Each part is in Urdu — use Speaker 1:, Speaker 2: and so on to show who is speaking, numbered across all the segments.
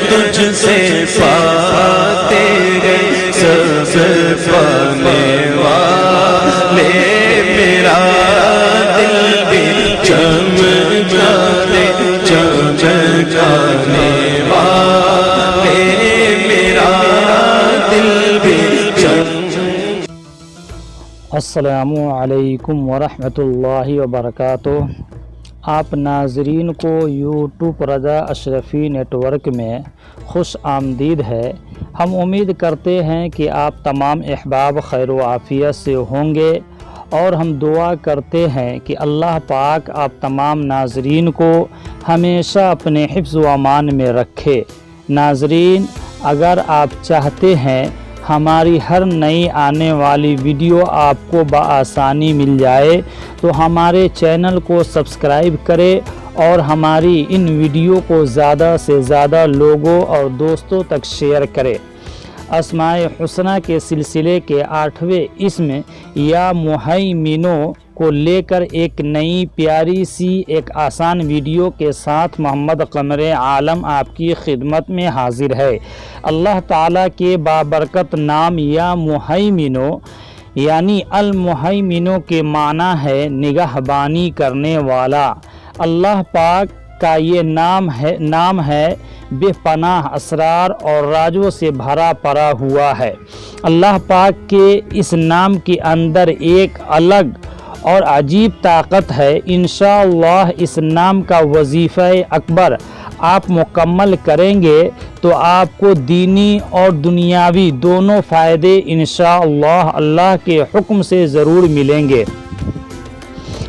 Speaker 1: تجھ سے پاتے ہیں سب پانے والے، میرا دل بھی چمکانے چمکانے والے، میرا دل بھی
Speaker 2: السلام علیکم ورحمۃ اللہ وبرکاتہ۔ آپ ناظرین کو یوٹیوب رضا اشرفی نیٹ ورک میں خوش آمدید ہے۔ ہم امید کرتے ہیں کہ آپ تمام احباب خیر و عافیت سے ہوں گے، اور ہم دعا کرتے ہیں کہ اللہ پاک آپ تمام ناظرین کو ہمیشہ اپنے حفظ و امان میں رکھے۔ ناظرین، اگر آپ چاہتے ہیں ہماری ہر نئی آنے والی ویڈیو آپ کو بآسانی مل جائے تو ہمارے چینل کو سبسکرائب کریں اور ہماری ان ویڈیو کو زیادہ سے زیادہ لوگوں اور دوستوں تک شیئر کریں۔ اسماء حسنہ کے سلسلے کے 8ویں اسم یا مہیمنوں کو لے کر ایک نئی پیاری سی ایک آسان ویڈیو کے ساتھ محمد قمر عالم آپ کی خدمت میں حاضر ہے۔ اللہ تعالیٰ کے بابرکت نام یا مہیمنوں یعنی المہیمنوں کے معنی ہے نگہبانی کرنے والا۔ اللہ پاک کا یہ نام ہے بے پناہ اسرار اور رازوں سے بھرا پڑا ہوا ہے۔ اللہ پاک کے اس نام کے اندر ایک الگ اور عجیب طاقت ہے۔ انشاءاللہ اس نام کا وظیفہ اکبر آپ مکمل کریں گے تو آپ کو دینی اور دنیاوی دونوں فائدے انشاءاللہ اللہ کے حکم سے ضرور ملیں گے۔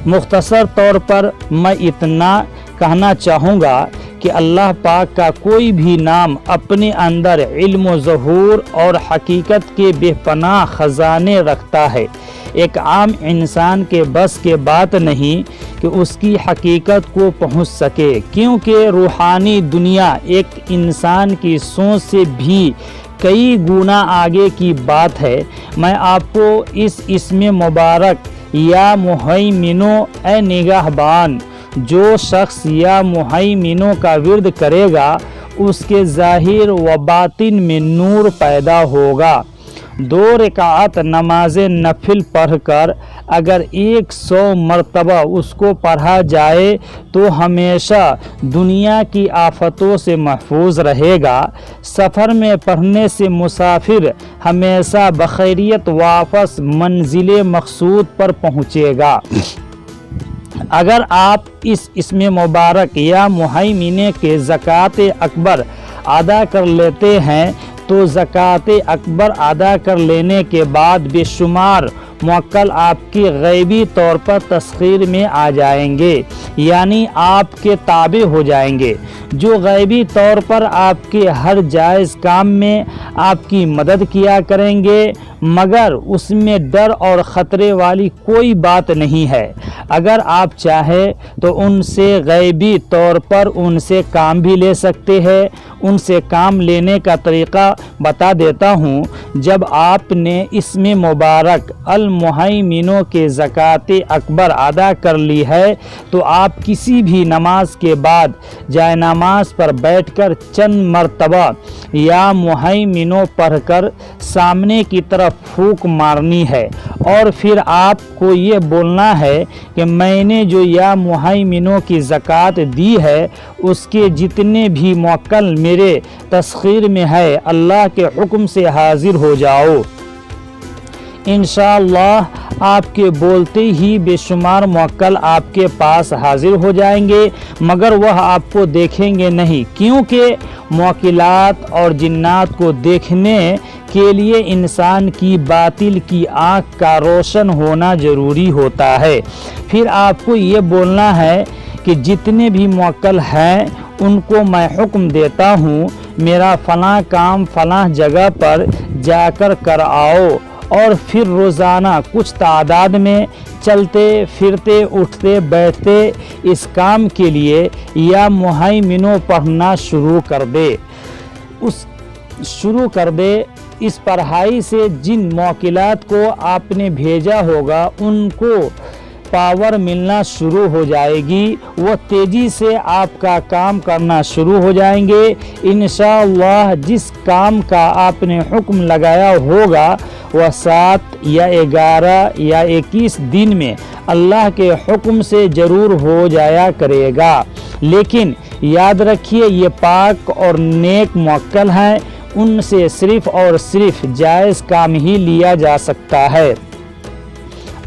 Speaker 2: مختصر طور پر میں اتنا کہنا چاہوں گا کہ اللہ پاک کا کوئی بھی نام اپنے اندر علم و ظہور اور حقیقت کے بے پناہ خزانے رکھتا ہے۔ ایک عام انسان کے بس کے بات نہیں کہ اس کی حقیقت کو پہنچ سکے، کیونکہ روحانی دنیا ایک انسان کی سوچ سے بھی کئی گنا آگے کی بات ہے۔ میں آپ کو اس اسم مبارک یا مہیمنوں اے نگہبان، جو شخص یا مہیمنوں کا ورد کرے گا اس کے ظاہر و باطن میں نور پیدا ہوگا۔ 2 رکعت نماز نفل پڑھ کر اگر 100 مرتبہ اس کو پڑھا جائے تو ہمیشہ دنیا کی آفتوں سے محفوظ رہے گا۔ سفر میں پڑھنے سے مسافر ہمیشہ بخیریت واپس منزل مقصود پر پہنچے گا۔ اگر آپ اس اسم مبارک یا مہیمنہ کے زکوٰۃ اکبر ادا کر لیتے ہیں تو زکوٰۃ اکبر ادا کر لینے کے بعد بے شمار موکل آپ کی غیبی طور پر تسخیر میں آ جائیں گے، یعنی آپ کے تابع ہو جائیں گے، جو غیبی طور پر آپ کے ہر جائز کام میں آپ کی مدد کیا کریں گے، مگر اس میں ڈر اور خطرے والی کوئی بات نہیں ہے۔ اگر آپ چاہیں تو ان سے غیبی طور پر ان سے کام بھی لے سکتے ہیں۔ ان سے کام لینے کا طریقہ بتا دیتا ہوں۔ جب آپ نے اسم مبارک المہیمنوں کے زکوٰۃ اکبر ادا کر لی ہے تو آپ کسی بھی نماز کے بعد جائے نماز پر بیٹھ کر چند مرتبہ یا مہیمنوں پڑھ کر سامنے کی طرف پھونک مارنی ہے، اور پھر آپ کو یہ بولنا ہے کہ میں نے جو یا مہیمنوں کی زکوٰۃ دی ہے اس کے جتنے بھی موکل میرے تسخیر میں ہے اللہ کے حکم سے حاضر ہو جاؤ۔ انشاءاللہ آپ کے بولتے ہی بے شمار موکل آپ کے پاس حاضر ہو جائیں گے، مگر وہ آپ کو دیکھیں گے نہیں، کیونکہ موکلات اور جنات کو دیکھنے کے لیے انسان کی باطل کی آنکھ کا روشن ہونا ضروری ہوتا ہے۔ پھر آپ کو یہ بولنا ہے کہ جتنے بھی موکل ہیں ان کو میں حکم دیتا ہوں میرا فلاں کام فلاں جگہ پر جا کر آؤ، اور پھر روزانہ کچھ تعداد میں چلتے پھرتے اٹھتے بیٹھتے اس کام کے لیے یا مہیمنوں پڑھنا شروع کر دے۔ اس پڑھائی سے جن موکلات کو آپ نے بھیجا ہوگا ان کو پاور ملنا شروع ہو جائے گی، وہ تیزی سے آپ کا کام کرنا شروع ہو جائیں گے۔ انشاءاللہ جس کام کا آپ نے حکم لگایا ہوگا وہ 7 یا 11 یا 21 دن میں اللہ کے حکم سے ضرور ہو جایا کرے گا۔ لیکن یاد رکھیے یہ پاک اور نیک موکل ہیں، ان سے صرف اور صرف جائز کام ہی لیا جا سکتا ہے۔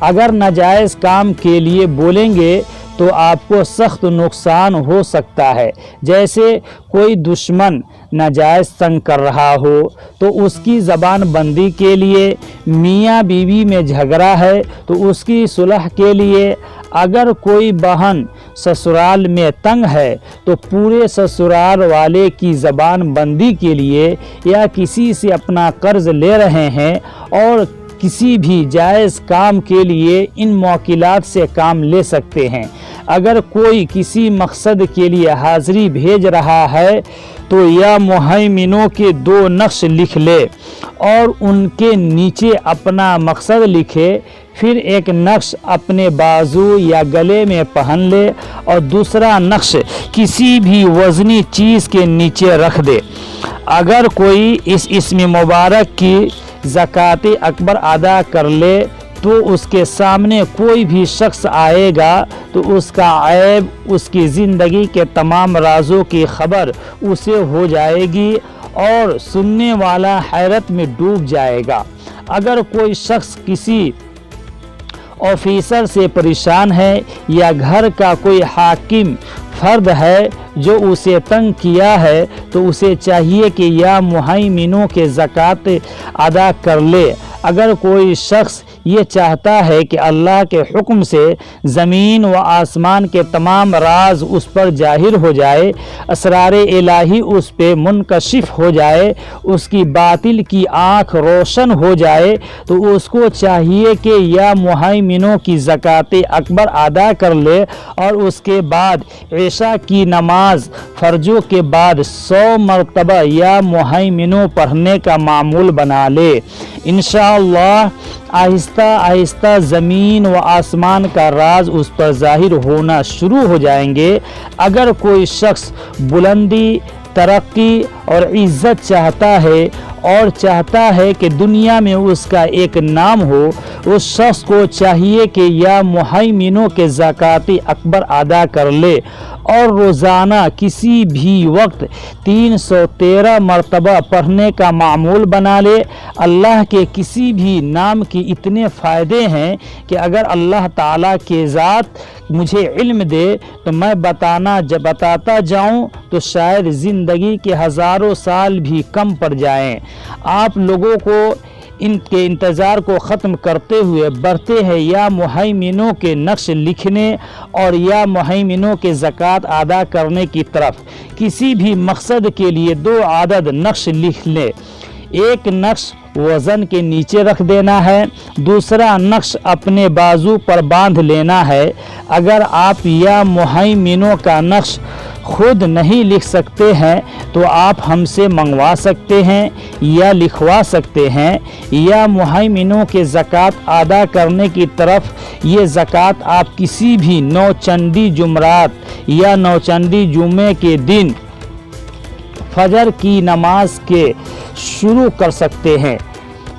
Speaker 2: اگر ناجائز کام کے لیے بولیں گے تو آپ کو سخت نقصان ہو سکتا ہے۔ جیسے کوئی دشمن ناجائز تنگ کر رہا ہو تو اس کی زبان بندی کے لیے، میاں بیوی میں جھگڑا ہے تو اس کی صلح کے لیے، اگر کوئی بہن سسرال میں تنگ ہے تو پورے سسرال والے کی زبان بندی کے لیے، یا کسی سے اپنا قرض لے رہے ہیں اور کسی بھی جائز کام کے لیے ان موکلات سے کام لے سکتے ہیں۔ اگر کوئی کسی مقصد کے لیے حاضری بھیج رہا ہے تو یا مہیمنوں کے 2 نقش لکھ لے اور ان کے نیچے اپنا مقصد لکھے، پھر ایک نقش اپنے بازو یا گلے میں پہن لے اور دوسرا نقش کسی بھی وزنی چیز کے نیچے رکھ دے۔ اگر کوئی اس اسم مبارک کی زکوٰۃ اکبر ادا کر لے تو اس کے سامنے کوئی بھی شخص آئے گا تو اس کا عیب، اس کی زندگی کے تمام رازوں کی خبر اسے ہو جائے گی اور سننے والا حیرت میں ڈوب جائے گا۔ اگر کوئی شخص کسی آفیسر سے پریشان ہے یا گھر کا کوئی حاکم فرد ہے جو اسے تنگ کیا ہے تو اسے چاہیے کہ یا مہیمنوں کے زکوٰۃ ادا کر لے۔ اگر کوئی شخص یہ چاہتا ہے کہ اللہ کے حکم سے زمین و آسمان کے تمام راز اس پر ظاہر ہو جائے، اسرار الہی اس پہ منکشف ہو جائے، اس کی باطل کی آنکھ روشن ہو جائے، تو اس کو چاہیے کہ یا مہیمنوں کی زکوٰۃ اکبر ادا کر لے اور اس کے بعد عشاء کی نماز فرضوں کے بعد 100 مرتبہ یا مہیمنوں پڑھنے کا معمول بنا لے۔ انشاءاللہ آہستہ آہستہ زمین و آسمان کا راز اس پر ظاہر ہونا شروع ہو جائیں گے۔ اگر کوئی شخص بلندی، ترقی اور عزت چاہتا ہے اور چاہتا ہے کہ دنیا میں اس کا ایک نام ہو، اس شخص کو چاہیے کہ یا مہیمنوں کے زکوٰۃ اکبر ادا کر لے اور روزانہ کسی بھی وقت 313 مرتبہ پڑھنے کا معمول بنا لے۔ اللہ کے کسی بھی نام کی اتنے فائدے ہیں کہ اگر اللہ تعالیٰ کے ذات مجھے علم دے تو میں بتاتا جاؤں تو شاید زندگی کے ہزاروں سال بھی کم پڑ جائیں۔ آپ لوگوں کو ان کے انتظار کو ختم کرتے ہوئے بڑھتے ہیں یا مہیمنوں کے نقش لکھنے اور یا مہیمنوں کے زکوٰۃ ادا کرنے کی طرف۔ کسی بھی مقصد کے لیے 2 عدد نقش لکھ لیں۔ ایک نقش وزن کے نیچے رکھ دینا ہے، دوسرا نقش اپنے بازو پر باندھ لینا ہے۔ اگر آپ یا مہیمنوں کا نقش خود نہیں لکھ سکتے ہیں تو آپ ہم سے منگوا سکتے ہیں یا لکھوا سکتے ہیں۔ یا مہیمنوں کے زکوٰۃ ادا کرنے کی طرف یہ زکوٰۃ آپ کسی بھی نوچندی جمعرات یا نوچندی جمعے کے دن فجر کی نماز کے شروع کر سکتے ہیں،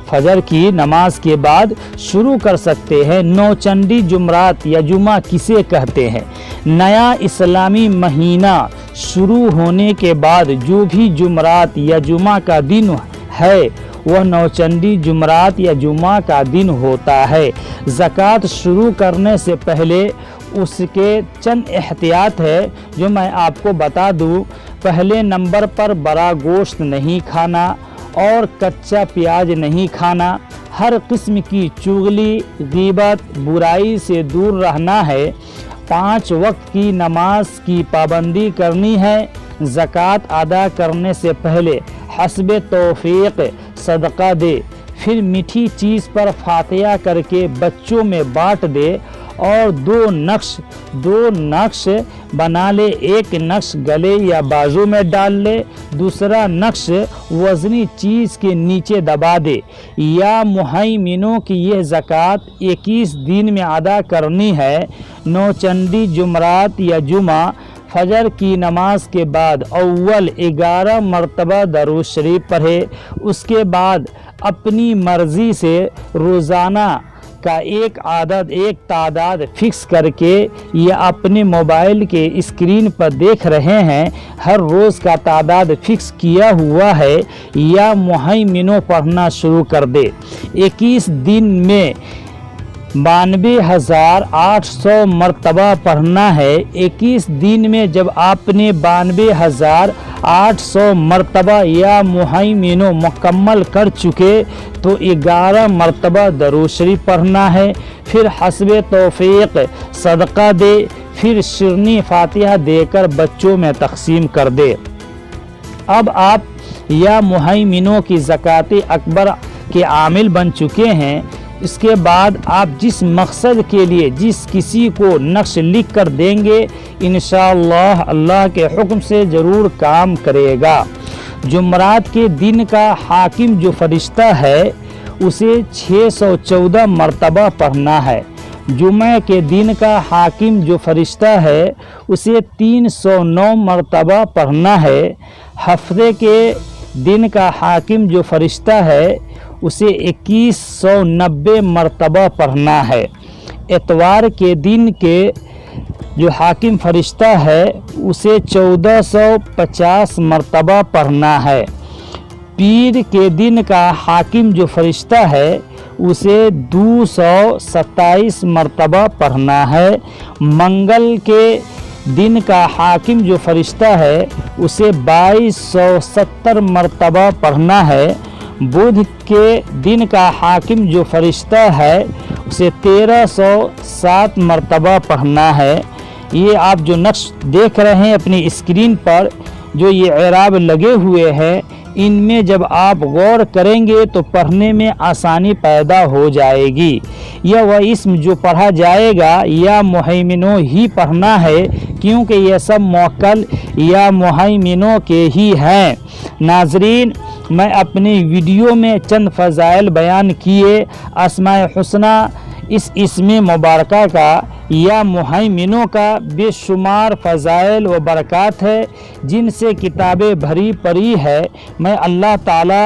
Speaker 2: فجر کی نماز کے بعد شروع کر سکتے ہیں۔ نوچندی جمعرات یا جمعہ کسے کہتے ہیں؟ نیا اسلامی مہینہ شروع ہونے کے بعد جو بھی جمعرات یا جمعہ کا دن ہے وہ نوچندی جمعرات یا جمعہ کا دن ہوتا ہے۔ زکوٰۃ شروع کرنے سے پہلے اس کے چند احتیاط ہے جو میں آپ کو بتا دوں۔ پہلے نمبر پر بڑا گوشت نہیں کھانا اور کچا پیاز نہیں کھانا، ہر قسم کی چغلی، غیبت، برائی سے دور رہنا ہے۔ 5 وقت کی نماز کی پابندی کرنی ہے۔ زکوٰۃ ادا کرنے سے پہلے حسب توفیق صدقہ دے، پھر میٹھی چیز پر فاتحہ کر کے بچوں میں بانٹ دے اور دو نقش بنا لے. ایک نقش گلے یا بازو میں ڈال لے, دوسرا نقش وزنی چیز کے نیچے دبا دے. یا مہیمنوں کی یہ زکوٰۃ 21 دن میں ادا کرنی ہے. نوچندی جمعرات یا جمعہ فجر کی نماز کے بعد اول 11 مرتبہ درود شریف پڑھے. اس کے بعد اپنی مرضی سے روزانہ کا ایک تعداد فکس کر کے یا اپنے موبائل کے اسکرین پر دیکھ رہے ہیں ہر روز کا تعداد فکس کیا ہوا ہے یا مہیمنوں پڑھنا شروع کر دے. 21 دن میں 92,800 مرتبہ پڑھنا ہے. 21 دن میں جب آپ نے 92,800 مرتبہ یا مہیمنوں مکمل کر چکے تو 11 مرتبہ درود شریف پڑھنا ہے. پھر حسب توفیق صدقہ دے. پھر شرنی فاتحہ دے کر بچوں میں تقسیم کر دے. اب آپ یا مہیمنوں کی زکوٰۃ اکبر کے عامل بن چکے ہیں. اس کے بعد آپ جس مقصد کے لیے جس کسی کو نقش لکھ کر دیں گے انشاءاللہ اللہ کے حکم سے ضرور کام کرے گا. جمعرات کے دن کا حاکم جو فرشتہ ہے اسے 614 مرتبہ پڑھنا ہے. جمعہ کے دن کا حاکم جو فرشتہ ہے اسے 309 مرتبہ پڑھنا ہے. ہفتے کے دن کا حاکم جو فرشتہ ہے اسے 2190 مرتبہ پڑھنا ہے. اتوار کے دن کے جو حاکم فرشتہ ہے اسے 1450 مرتبہ پڑھنا ہے. پیر کے دن کا حاکم جو فرشتہ ہے اسے 227 مرتبہ پڑھنا ہے. منگل کے دن کا حاکم جو فرشتہ ہے اسے 2270 مرتبہ پڑھنا ہے. بدھ کے دن کا حاکم جو فرشتہ ہے اسے 1307 مرتبہ پڑھنا ہے. یہ آپ جو نقش دیکھ رہے ہیں اپنی اسکرین پر جو یہ اعراب لگے ہوئے ہیں ان میں جب آپ غور کریں گے تو پڑھنے میں آسانی پیدا ہو جائے گی. یہ وہ اسم جو پڑھا جائے گا یا مہیمنوں ہی پڑھنا ہے کیونکہ یہ سب موکل یا مہیمنوں کے ہی ہیں. ناظرین میں اپنی ویڈیو میں چند فضائل بیان کیے. اسماء حسنہ اس اسم مبارکہ کا یا مہیمنوں کا بے شمار فضائل و برکات ہے جن سے کتابیں بھری پڑی ہے. میں اللہ تعالی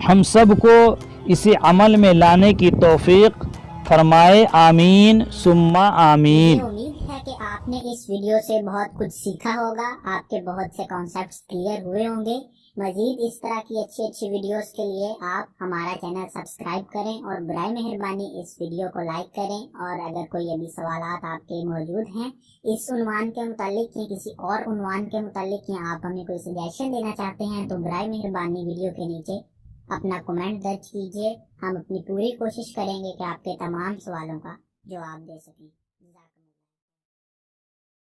Speaker 2: ہم سب کو اسے عمل میں لانے کی توفیق فرمائے. آمین ثم آمین.
Speaker 3: امید ہے کہ آپ نے اس ویڈیو سے بہت کچھ سیکھا ہوگا. آپ کے بہت سے کانسیپٹس کلیئر ہوئے ہوں گے. مزید اس طرح کی اچھی ویڈیوز کے لیے آپ ہمارا چینل سبسکرائب کریں اور برائے مہربانی اس ویڈیو کو لائک کریں. اور اگر کوئی ابھی سوالات آپ کے موجود ہیں اس عنوان کے متعلق یا کسی اور عنوان کے متعلق یا آپ ہمیں کوئی سجیشن دینا چاہتے ہیں تو برائے مہربانی ویڈیو کے نیچے اپنا کمنٹ درج کیجیے. ہم اپنی پوری کوشش کریں گے کہ آپ کے تمام سوالوں کا جواب دے سکیں.